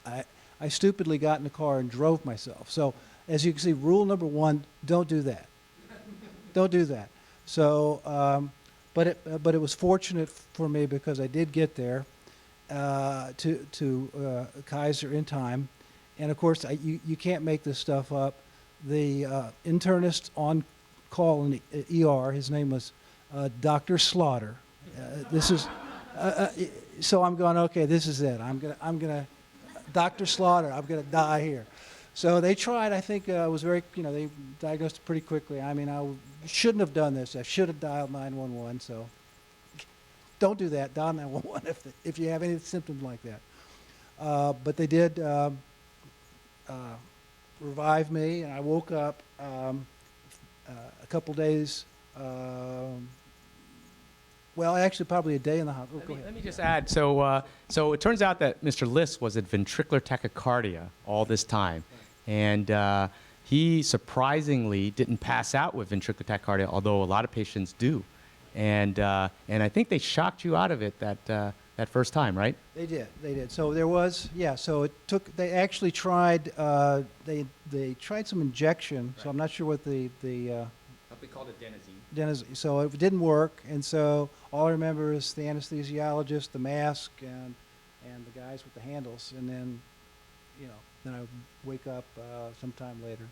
I stupidly got in the car and drove myself. So as you can see, rule number one, don't do that. Don't do that. So, but it was fortunate for me, because I did get there to Kaiser in time. And of course, you can't make this stuff up. The internist on call in the ER, his name was Dr. Slaughter. This is so I'm going, okay, this is it. I'm gonna Dr. Slaughter, I'm gonna die here. So they tried. I think it was very, you know, they diagnosed it pretty quickly. I mean, I shouldn't have done this. I should have dialed 911. So don't do that. Dial 911 if you have any symptoms like that. But they did revive me, and I woke up a couple days. Well, actually, probably a day in the hospital. Let me just add. So it turns out that Mr. Liss was at ventricular tachycardia all this time, and he surprisingly didn't pass out with ventricular tachycardia, although a lot of patients do. And I think they shocked you out of it that first time, right? They did. So there was, yeah. So it took. They actually tried. They tried some injection. Right. So I'm not sure what the We called it adenosine. So it didn't work, and so all I remember is the anesthesiologist, the mask, and the guys with the handles, and then, you know, then I wake up sometime later.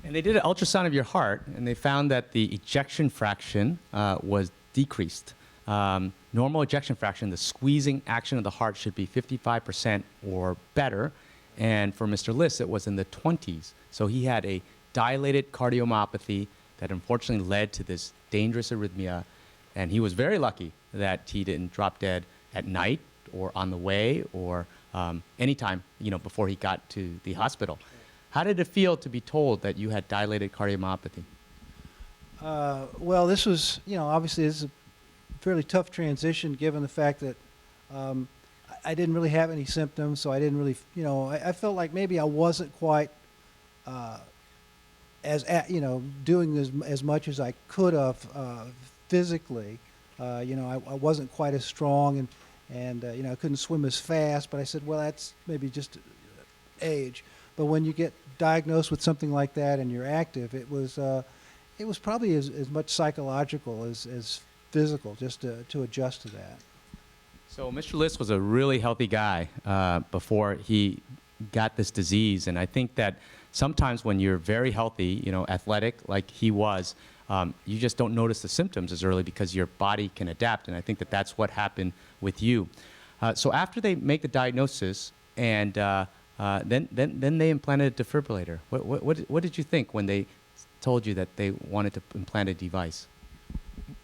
And they did an ultrasound of your heart, and they found that the ejection fraction was decreased. Normal ejection fraction, the squeezing action of the heart, should be 55% or better, and for Mr. Liss, it was in the 20s. So he had a dilated cardiomyopathy that unfortunately led to this dangerous arrhythmia, and he was very lucky that he didn't drop dead at night or on the way or anytime, you know, before he got to the hospital. How did it feel to be told that you had dilated cardiomyopathy? Well, this was, you know, obviously this is a fairly tough transition, given the fact that I didn't really have any symptoms, so I didn't really, you know, I felt like maybe I wasn't quite you know, doing as much as I could have physically. You know, I wasn't quite as strong, and you know, I couldn't swim as fast. But I said, well, that's maybe just age. But when you get diagnosed with something like that and you're active, it was probably as much psychological as physical, just to adjust to that. So Mr. Liss was a really healthy guy before he got this disease, and I think that sometimes when you're very healthy, you know, athletic like he was, you just don't notice the symptoms as early because your body can adapt, and I think that that's what happened with you. So after they make the diagnosis, and then they implanted a defibrillator. What did you think when they told you that they wanted to implant a device?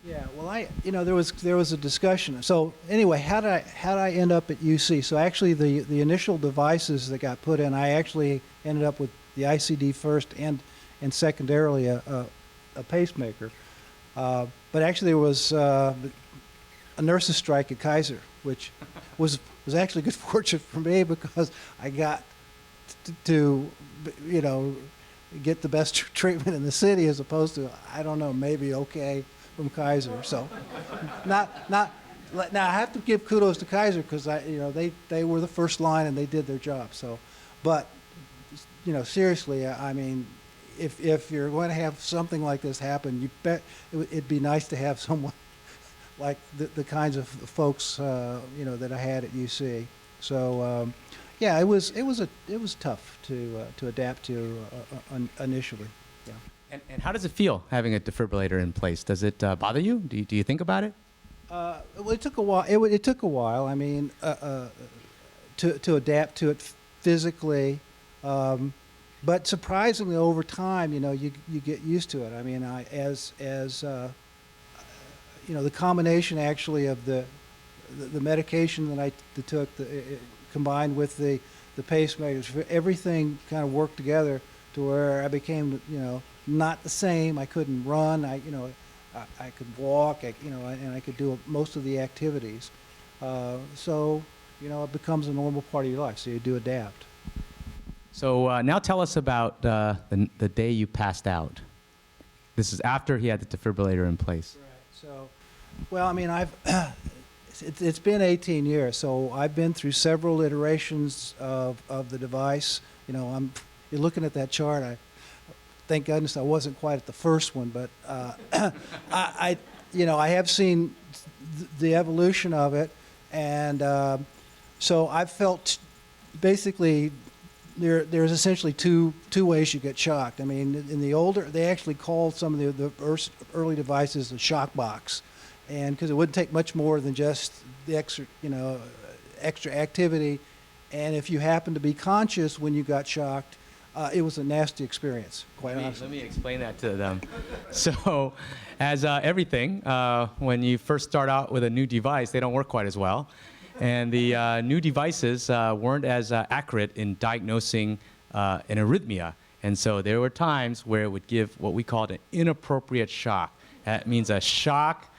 Yeah, well, you know, there was a discussion. So anyway, how did I end up at UC? So actually, the initial devices that got put in, I actually ended up with the ICD first, and secondarily a pacemaker. But actually, there was a nurses' strike at Kaiser, which was actually good fortune for me because I got to you know, get the best treatment in the city as opposed to, I don't know, maybe okay from Kaiser. So now I have to give kudos to Kaiser because they were the first line and they did their job. So, but seriously, I mean, if you're going to have something like this happen, you bet it'd be nice to have someone like the kinds of folks that I had at UC. So yeah, it was tough to adapt to initially. Yeah. And how does it feel having a defibrillator in place? Does it bother you? Do you think about it? Well, it took a while. It took a while. I mean, to adapt to it physically, but surprisingly over time, you get used to it. I mean, the combination actually of the medication that I took, combined with the pacemakers, everything kind of worked together to where I became not the same. I couldn't run. I could walk. And I could do most of the activities. So it becomes a normal part of your life. So you do adapt. So now tell us about the day you passed out. This is after he had the defibrillator in place. Right. So, well, I mean, it's been 18 years, so I've been through several iterations of the device. You're looking at that chart. Thank goodness I wasn't quite at the first one, but I have seen the evolution of it, and so I've felt basically there's essentially two ways you get shocked. I mean, in the older, they actually called some of the early devices a shock box, and because it wouldn't take much more than just the extra activity, and if you happened to be conscious when you got shocked, it was a nasty experience, quite honestly. Let me explain that to them. So, as everything, when you first start out with a new device, they don't work quite as well. And the new devices weren't as accurate in diagnosing an arrhythmia. And so there were times where it would give what we called an inappropriate shock. That means a shock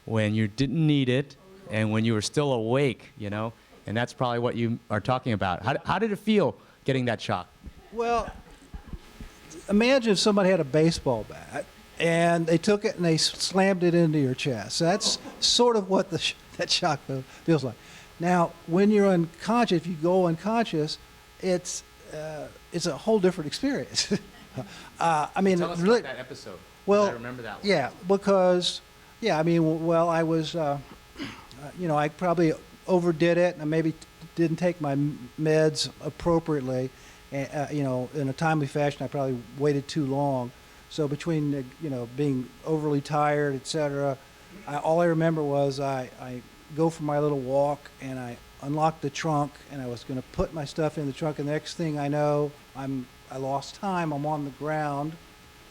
when you didn't need it and when you were still awake, and that's probably what you are talking about. How did it feel getting that shock? Well, imagine if somebody had a baseball bat and they took it and they slammed it into your chest. That's sort of what that shock feels like. Now, when you're unconscious, if you go unconscious, it's a whole different experience. I mean, tell us really, about that episode. Well, I remember that one. Yeah, because I mean, well, I was, I probably overdid it, and I maybe didn't take my meds appropriately. In a timely fashion, I probably waited too long. So between being overly tired, etc., all I remember was I go for my little walk and I unlocked the trunk and I was going to put my stuff in the trunk, and the next thing I know, I lost time. I'm on the ground,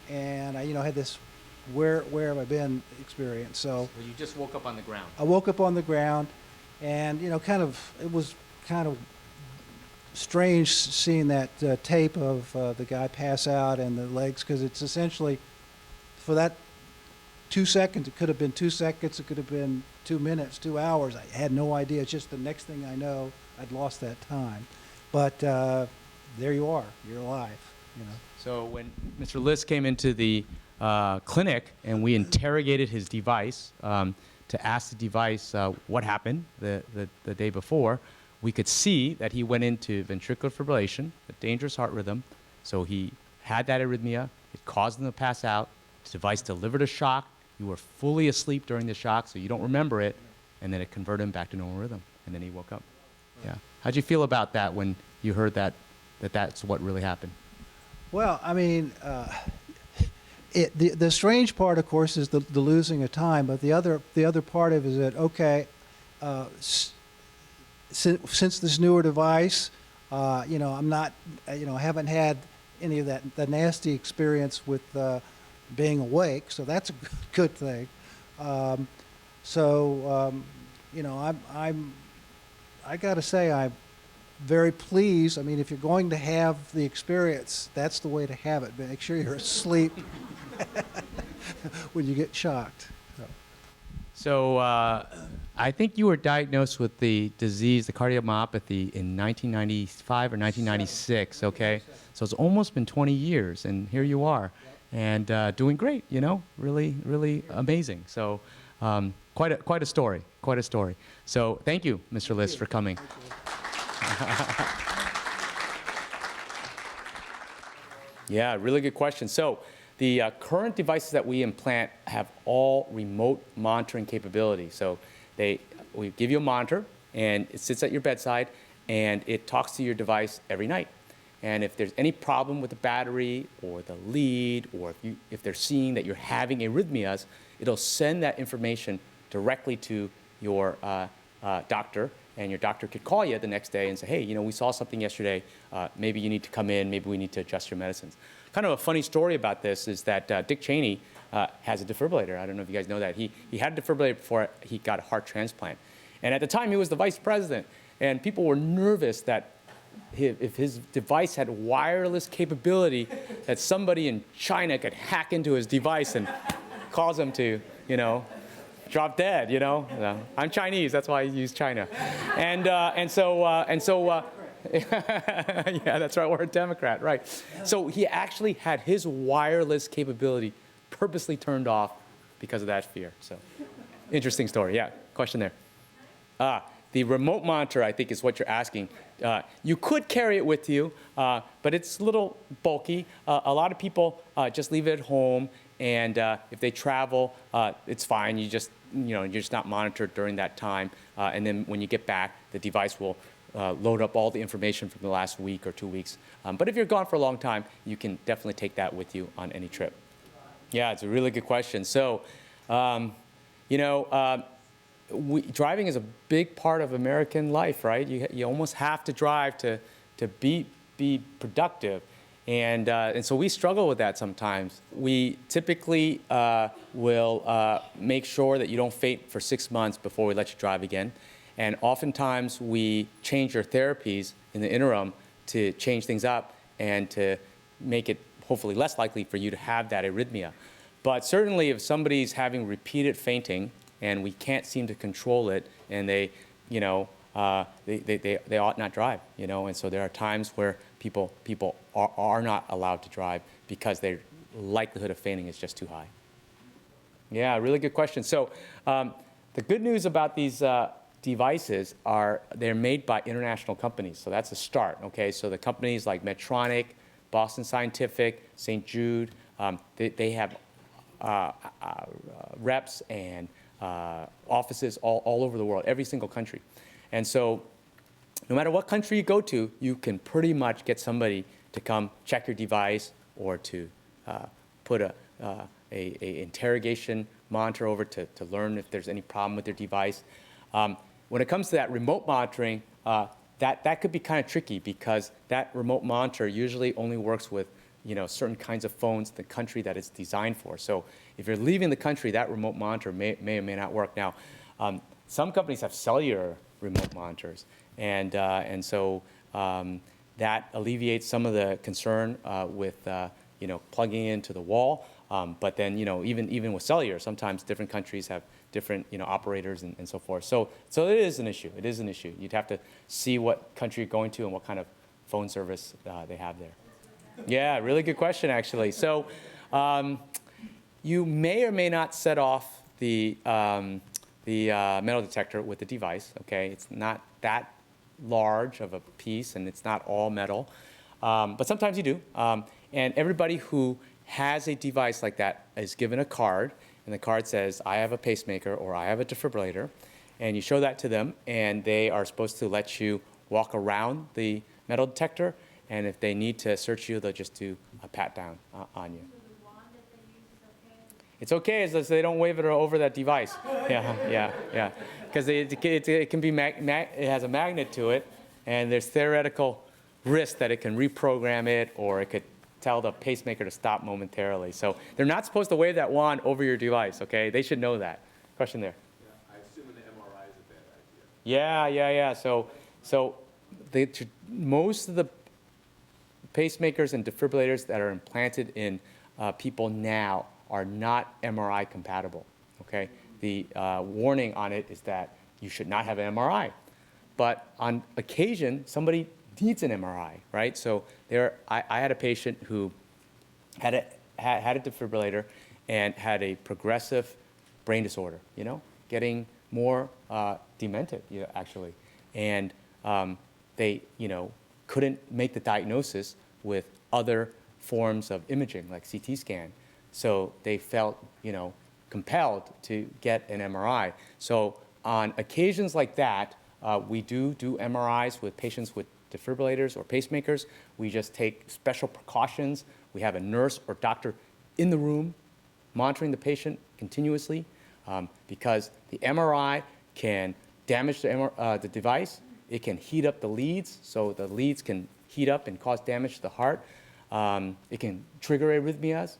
and I had this where have I been experience. So you just woke up on the ground. I woke up on the ground, and it was kind of strange seeing that tape of the guy pass out and the legs, because it's essentially for that 2 seconds. It could have been 2 seconds. It could have been 2 minutes, 2 hours. I had no idea. It's just the next thing I know, I'd lost that time. But there you are. You're alive. So when Mr. List came into the clinic and we interrogated his device to ask the device what happened the day before, we could see that he went into ventricular fibrillation, a dangerous heart rhythm. So he had that arrhythmia. It caused him to pass out. The device delivered a shock. You were fully asleep during the shock, so you don't remember it. And then it converted him back to normal rhythm. And then he woke up. Yeah. How'd you feel about that when you heard that's what really happened? Well, I mean, the strange part, of course, is the losing of time. But the other part of it is that, okay, since this newer device, I'm not, I haven't had any of the nasty experience with being awake, so that's a good thing. I got to say, I'm very pleased. I mean, if you're going to have the experience, that's the way to have it. Make sure you're asleep when you get shocked. So I think you were diagnosed with the disease, the cardiomyopathy, in 1995 or 1996, okay? So it's almost been 20 years, and here you are, and doing great, you know, really, really amazing. So quite a story, quite a story. So thank you, Mr. List, for coming. Yeah, really good question. So the current devices that we implant have all remote monitoring capability. So we give you a monitor, and it sits at your bedside, and it talks to your device every night. And if there's any problem with the battery or the lead, or if they're seeing that you're having arrhythmias, it'll send that information directly to your doctor, and your doctor could call you the next day and say, hey, you know, we saw something yesterday. Maybe you need to come in. Maybe we need to adjust your medicines. Kind of a funny story about this is that Dick Cheney has a defibrillator. I don't know if you guys know that. He had a defibrillator before he got a heart transplant. And at the time, he was the vice president. And people were nervous that if his device had wireless capability, that somebody in China could hack into his device and cause him to, you know, drop dead, you know. I'm Chinese, that's why I use China. And so yeah, that's right, we're a Democrat, right. So he actually had his wireless capability purposely turned off because of that fear. So interesting story. Yeah, question there. The remote monitor, I think, is what you're asking. You could carry it with you, but it's a little bulky. A lot of people just leave it at home, and if they travel, it's fine. You're just not monitored during that time, and then when you get back, the device will load up all the information from the last week or 2 weeks. But if you're gone for a long time, you can definitely take that with you on any trip. Yeah, it's a really good question. So, driving is a big part of American life, right? You almost have to drive to be productive. And so we struggle with that sometimes. We typically will make sure that you don't faint for 6 months before we let you drive again. And oftentimes we change your therapies in the interim to change things up and to make it hopefully less likely for you to have that arrhythmia. But certainly if somebody's having repeated fainting and we can't seem to control it, and they ought not drive, you know. And so there are times where people are not allowed to drive because their likelihood of fainting is just too high. Yeah, really good question. So the good news about these devices are they're made by international companies. So that's a start, okay? So the companies like Medtronic, Boston Scientific, St. Jude, they have reps and offices all over the world, every single country. And so no matter what country you go to, you can pretty much get somebody to come check your device or to put a interrogation monitor over to learn if there's any problem with their device. When it comes to that remote monitoring, that could be kind of tricky because that remote monitor usually only works with certain kinds of phones, the country that it's designed for. So if you're leaving the country, that remote monitor may or may not work. Now, some companies have cellular remote monitors, and so that alleviates some of the concern with plugging into the wall. But then even with cellular, sometimes different countries have different operators and so forth. So it is an issue. It is an issue. You'd have to see what country you're going to and what kind of phone service they have there. Yeah, really good question, actually. So you may or may not set off the metal detector with the device, okay? It's not that large of a piece, and it's not all metal. But sometimes you do. And everybody who has a device like that is given a card, and the card says, I have a pacemaker or I have a defibrillator. And you show that to them, and they are supposed to let you walk around the metal detector. And if they need to search you, they'll just do a pat down on you. So the wand that they use is okay? It's okay as long as they don't wave it over that device. Yeah. Because it can be it has a magnet to it, and there's theoretical risk that it can reprogram it, or it could tell the pacemaker to stop momentarily. So they're not supposed to wave that wand over your device. Okay, they should know that. Question there. Yeah, I assume an MRI is a bad idea. Yeah. So most of the pacemakers and defibrillators that are implanted in people now are not MRI compatible, okay? the warning on it is that you should not have an MRI. But on occasion, somebody needs an MRI, right? So I had a patient who had a defibrillator and had a progressive brain disorder, getting more demented, actually. And they, couldn't make the diagnosis with other forms of imaging, like CT scan. So they felt, compelled to get an MRI. So on occasions like that, we do MRIs with patients with defibrillators or pacemakers. We just take special precautions. We have a nurse or doctor in the room monitoring the patient continuously, because the MRI can damage the device. It can heat up the leads, so the leads can heat up and cause damage to the heart. It can trigger arrhythmias.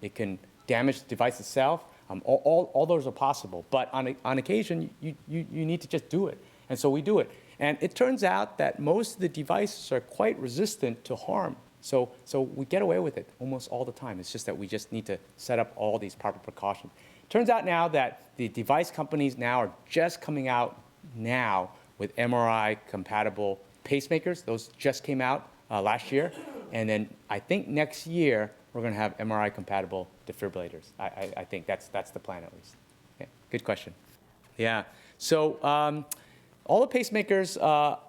It can damage the device itself. All those are possible. But on occasion, you need to just do it. And so we do it. And it turns out that most of the devices are quite resistant to harm. So we get away with it almost all the time. It's just that we just need to set up all these proper precautions. Turns out now that the device companies now are just coming out now with MRI-compatible pacemakers. Those just came out last year. And then I think next year, we're going to have MRI-compatible defibrillators. I think that's the plan, at least. Yeah, good question. Yeah. So all the pacemakers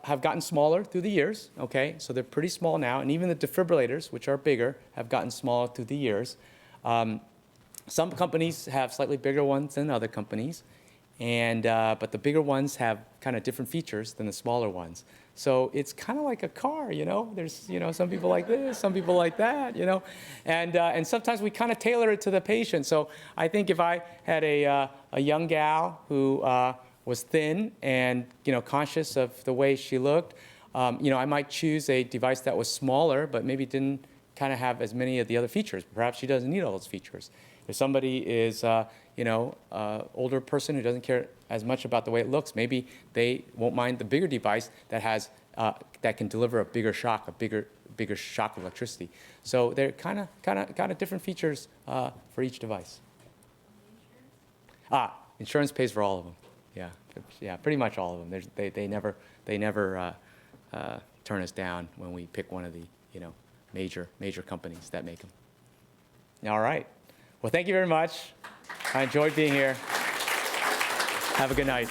have gotten smaller through the years, okay? So they're pretty small now. And even the defibrillators, which are bigger, have gotten smaller through the years. Some companies have slightly bigger ones than other companies. But the bigger ones have kind of different features than the smaller ones. So it's kind of like a car, There's, some people like this, some people like that, And sometimes we kind of tailor it to the patient. So I think if I had a young gal who was thin and, conscious of the way she looked, I might choose a device that was smaller, but maybe didn't kind of have as many of the other features. Perhaps she doesn't need all those features. If somebody is, older person who doesn't care as much about the way it looks, maybe they won't mind the bigger device that has that can deliver a bigger shock, a bigger shock of electricity. So they're kind of different features for each device. Insurance pays for all of them. Yeah, pretty much all of them. They never turn us down when we pick one of the major companies that make them. All right. Well, thank you very much. I enjoyed being here. Have a good night.